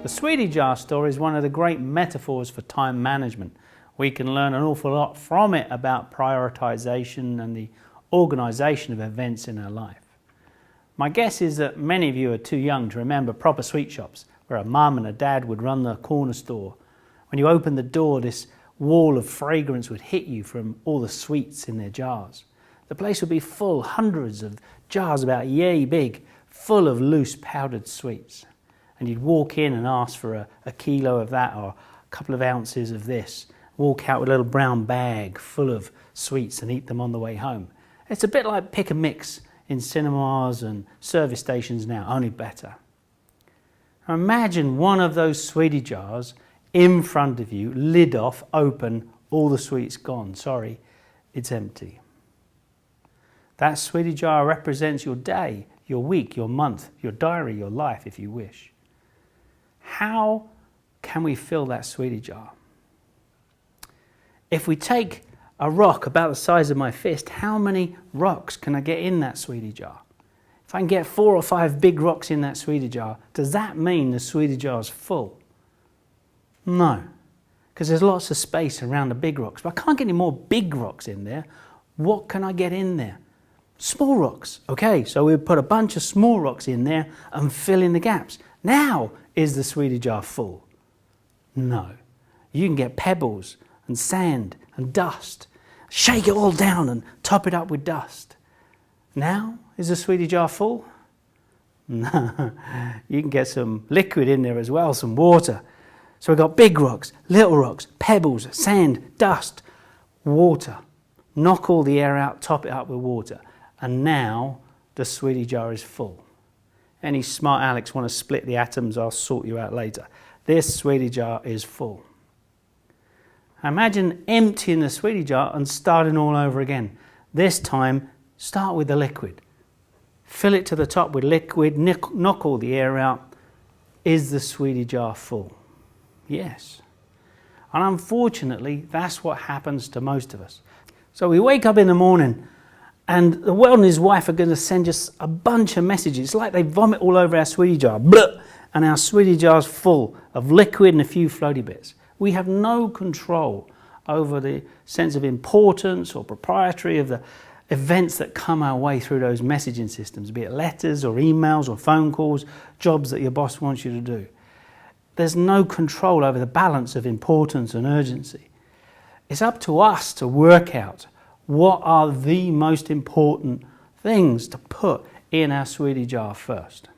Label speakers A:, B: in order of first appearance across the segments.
A: The Sweetie Jar story is one of the great metaphors for time management. We can learn an awful lot from it about prioritization and the organization of events in our life. My guess is that many of you are too young to remember proper sweet shops where a mum and a dad would run the corner store. When you opened the door, this wall of fragrance would hit you from all the sweets in their jars. The place would be full, hundreds of jars about yay big, full of loose powdered sweets. And you'd walk in and ask for a kilo of that or a couple of ounces of this. Walk out with a little brown bag full of sweets and eat them on the way home. It's a bit like pick and mix in cinemas and service stations now, only better. Now imagine one of those Sweetie jars in front of you, lid off, open, all the sweets gone. Sorry, it's empty. That Sweetie jar represents your day, your week, your month, your diary, your life, if you wish. How can we fill that Sweetie jar? If we take a rock about the size of my fist, how many rocks can I get in that Sweetie jar? If I can get 4 or 5 big rocks in that Sweetie jar, does that mean the Sweetie jar is full? No, because there's lots of space around the big rocks, but I can't get any more big rocks in there. What can I get in there? Small rocks. Okay, so we put a bunch of small rocks in there and fill in the gaps. Now, is the Sweetie jar full? No. You can get pebbles and sand and dust. Shake it all down and top it up with dust. Now, is the Sweetie jar full? No. You can get some liquid in there as well, some water. So we've got big rocks, little rocks, pebbles, sand, dust, water. Knock all the air out, top it up with water. And now the Sweetie jar is full. Any smart Alex want to split the atoms, I'll sort you out later. This Sweetie jar is full. Imagine emptying the Sweetie jar and starting all over again. This time, start with the liquid. Fill it to the top with liquid, knock all the air out. Is the Sweetie jar full? Yes. And unfortunately, that's what happens to most of us. So we wake up in the morning and the world and his wife are going to send us a bunch of messages. It's like they vomit all over our Sweetie jar. Blah! And our Sweetie jar's full of liquid and a few floaty bits. We have no control over the sense of importance or proprietary of the events that come our way through those messaging systems, be it letters or emails or phone calls, jobs that your boss wants you to do. There's no control over the balance of importance and urgency. It's up to us to work out what are the most important things to put in our Sweetie jar first.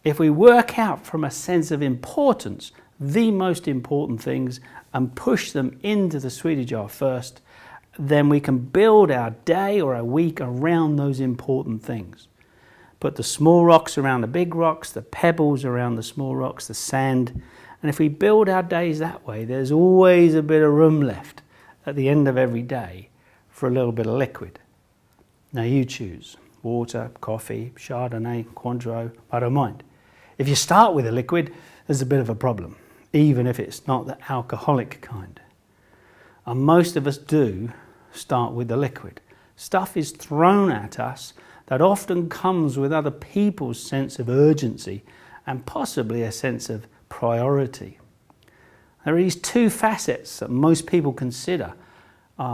A: If we work out from a sense of importance the most important things and push them into the Sweetie jar first, then we can build our day or our week around those important things. Put the small rocks around the big rocks, the pebbles around the small rocks, the sand. And if we build our days that way, there's always a bit of room left at the end of every day for a little bit of liquid. Now you choose. Water, coffee, Chardonnay, Cointreau, I don't mind. If you start with a liquid, there's a bit of a problem, even if it's not the alcoholic kind. And most of us do start with the liquid. Stuff is thrown at us that often comes with other people's sense of urgency and possibly a sense of priority. There are these two facets that most people consider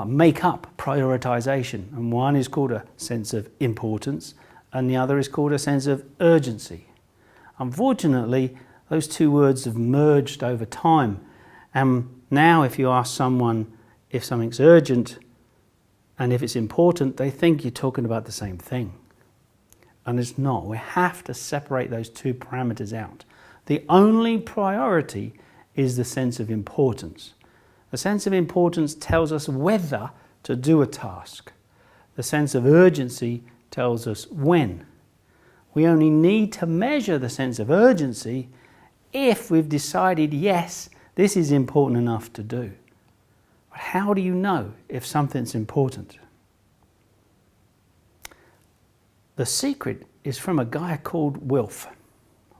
A: make up prioritization, and one is called a sense of importance and the other is called a sense of urgency. Unfortunately, those two words have merged over time, and now if you ask someone if something's urgent and if it's important, they think you're talking about the same thing. And it's not. We have to separate those two parameters out. The only priority is the sense of importance. The sense of importance tells us whether to do a task. The sense of urgency tells us when. We only need to measure the sense of urgency if we've decided, yes, this is important enough to do. But how do you know if something's important? The secret is from a guy called Wilfredo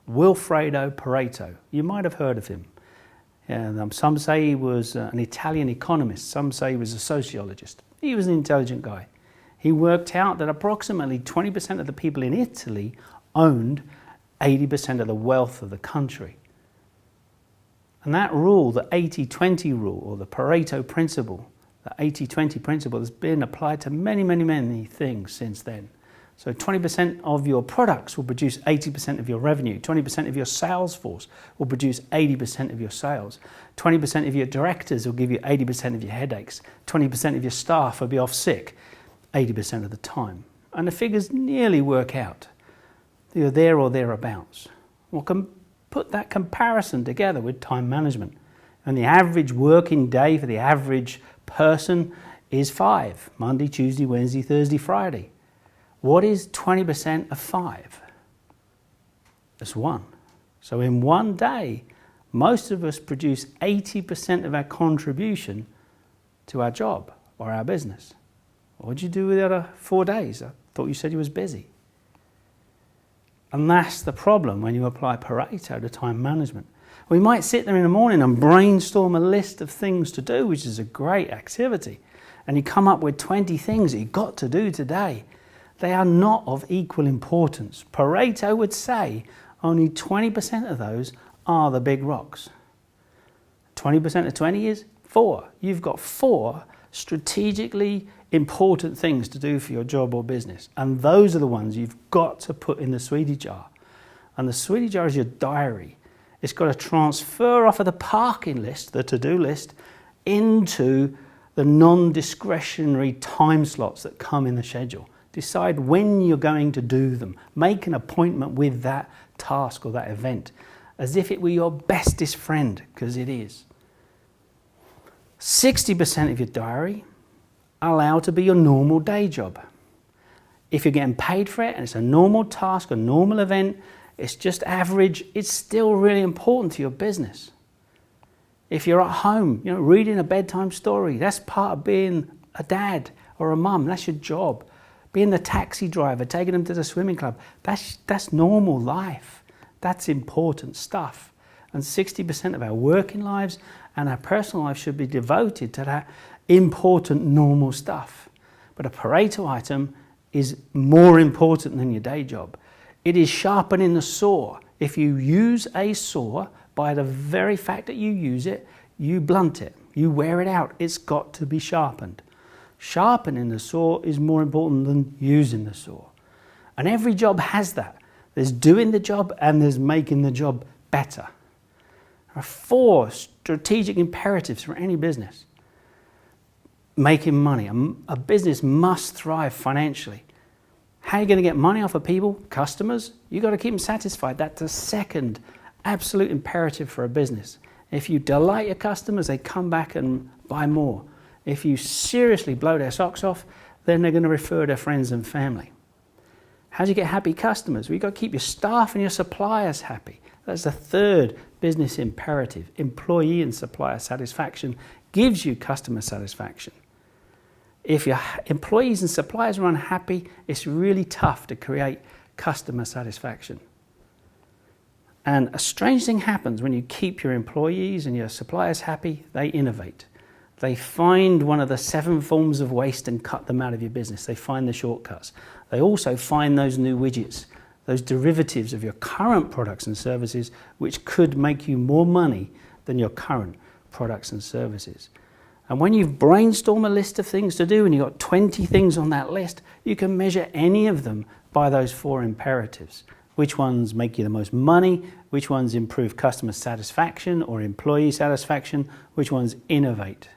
A: Pareto. You might have heard of him. Some say he was an Italian economist, some say he was a sociologist. He was an intelligent guy. He worked out that approximately 20% of the people in Italy owned 80% of the wealth of the country. And that rule, the 80-20 rule, or the Pareto principle, the 80-20 principle, has been applied to many, many, many things since then. So 20% of your products will produce 80% of your revenue. 20% of your sales force will produce 80% of your sales. 20% of your directors will give you 80% of your headaches. 20% of your staff will be off sick 80% of the time. And the figures nearly work out. You're there or thereabouts. Well, put that comparison together with time management. And the average working day for the average person is 5. Monday, Tuesday, Wednesday, Thursday, Friday. What is 20% of 5? It's 1. So in one day, most of us produce 80% of our contribution to our job or our business. What did you do with the other 4 days? I thought you said you was busy. And that's the problem when you apply Pareto to time management. We might sit there in the morning and brainstorm a list of things to do, which is a great activity. And you come up with 20 things that you've got to do today. They are not of equal importance. Pareto would say only 20% of those are the big rocks. 20% of 20 is 4. You've got 4 strategically important things to do for your job or business. And those are the ones you've got to put in the sweetie jar. And the sweetie jar is your diary. It's got to transfer off of the parking list, the to-do list, into the non-discretionary time slots that come in the schedule. Decide when you're going to do them. Make an appointment with that task or that event as if it were your bestest friend, because it is. 60% of your diary allowed to be your normal day job. If you're getting paid for it and it's a normal task, a normal event, it's just average, it's still really important to your business. If you're at home, reading a bedtime story, that's part of being a dad or a mum, that's your job. Being the taxi driver, taking them to the swimming club, that's normal life. That's important stuff. And 60% of our working lives and our personal lives should be devoted to that important normal stuff. But a Pareto item is more important than your day job. It is sharpening the saw. If you use a saw, by the very fact that you use it, you blunt it, you wear it out. It's got to be sharpened. Sharpening the saw is more important than using the saw. And every job has that. There's doing the job and there's making the job better. There are 4 strategic imperatives for any business. Making money. A business must thrive financially. How are you going to get money off of people, customers? You've got to keep them satisfied. That's the second absolute imperative for a business. If you delight your customers, they come back and buy more. If you seriously blow their socks off, then they're going to refer their friends and family. How do you get happy customers? Well, you've got to keep your staff and your suppliers happy. That's the third business imperative. Employee and supplier satisfaction gives you customer satisfaction. If your employees and suppliers are unhappy, it's really tough to create customer satisfaction. And a strange thing happens when you keep your employees and your suppliers happy. They innovate. They find one of the 7 forms of waste and cut them out of your business. They find the shortcuts. They also find those new widgets, those derivatives of your current products and services, which could make you more money than your current products and services. And when you've brainstormed a list of things to do and you've got 20 things on that list, you can measure any of them by those 4 imperatives. Which ones make you the most money, which ones improve customer satisfaction or employee satisfaction, which ones innovate.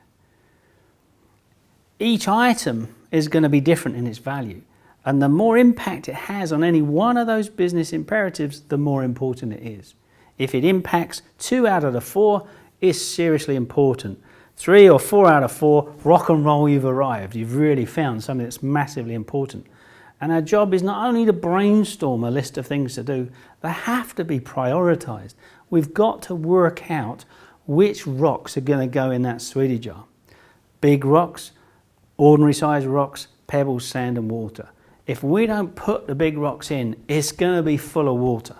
A: Each item is going to be different in its value, and the more impact it has on any one of those business imperatives, the more important it is. If it impacts 2 out of the 4, it's seriously important. 3 or 4 out of 4, rock and roll, you've arrived. You've really found something that's massively important. And our job is not only to brainstorm a list of things to do, they have to be prioritized. We've got to work out which rocks are going to go in that sweetie jar. Big rocks, ordinary size rocks, pebbles, sand and water. If we don't put the big rocks in, it's going to be full of water.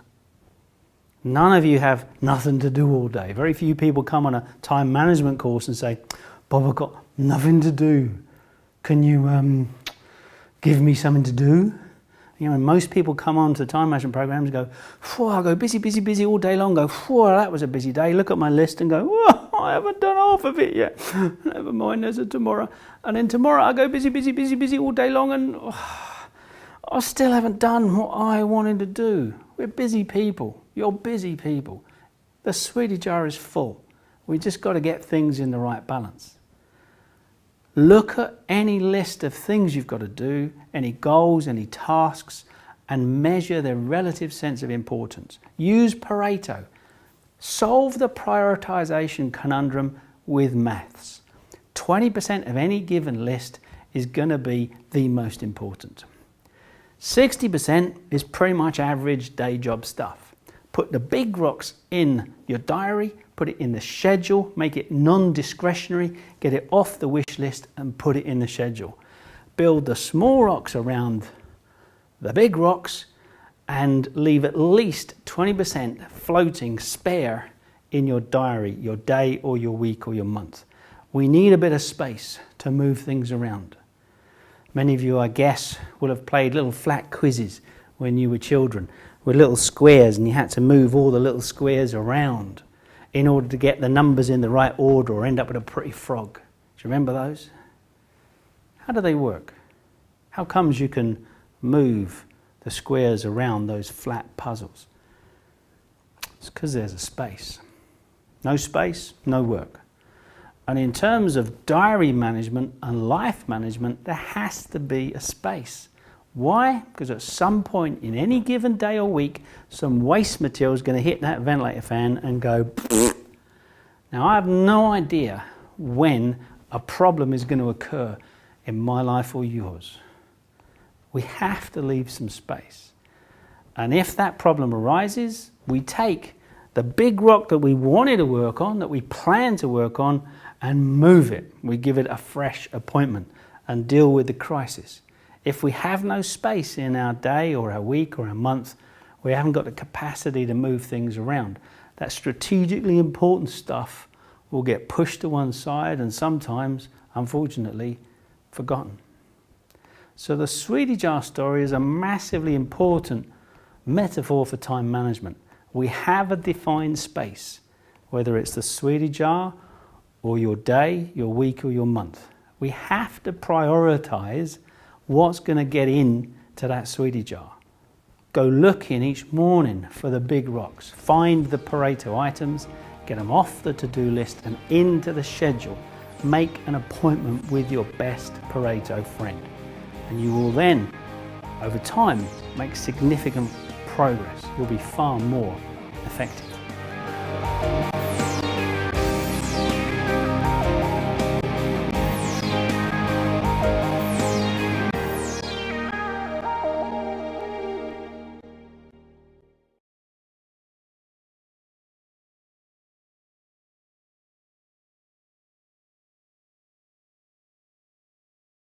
A: None of you have nothing to do all day. Very few people come on a time management course and say, Bob, I've got nothing to do. Can you give me something to do? You know, most people come on to time management programs and go, whoa, I go busy, busy, busy all day long, go, whoa, that was a busy day. Look at my list and go, whoa, I haven't done half of it yet. Never mind, there's a tomorrow. And then tomorrow I go busy, busy, busy, busy all day long and I still haven't done what I wanted to do. We're busy people. You're busy people. The sweetie jar is full. We just got to get things in the right balance. Look at any list of things you've got to do, any goals, any tasks, and measure their relative sense of importance. Use Pareto. Solve the prioritization conundrum with maths. 20% of any given list is going to be the most important. 60% is pretty much average day job stuff. Put the big rocks in your diary, put it in the schedule, make it non-discretionary, get it off the wish list and put it in the schedule. Build the small rocks around the big rocks and leave at least 20% floating spare in your diary, your day or your week or your month. We need a bit of space to move things around. Many of you, I guess, will have played little flat quizzes when you were children with little squares, and you had to move all the little squares around in order to get the numbers in the right order or end up with a pretty frog. Do you remember those? How do they work? How comes you can move the squares around those flat puzzles? It's because there's a space. No space, no work. And in terms of diary management and life management, there has to be a space. Why? Because at some point in any given day or week, some waste material is going to hit that ventilator fan and go. Now, I have no idea when a problem is going to occur in my life or yours. We have to leave some space. And if that problem arises, we take the big rock that we wanted to work on, that we plan to work on, and move it. We give it a fresh appointment and deal with the crisis. If we have no space in our day or our week or our month, we haven't got the capacity to move things around. That strategically important stuff will get pushed to one side and sometimes, unfortunately, forgotten. So the sweetie jar story is a massively important metaphor for time management. We have a defined space, whether it's the sweetie jar or your day, your week or your month. We have to prioritize what's going to get into that sweetie jar. Go looking each morning for the big rocks. Find the Pareto items, get them off the to-do list and into the schedule. Make an appointment with your best Pareto friend. And you will then, over time, make significant progress. You'll be far more effective.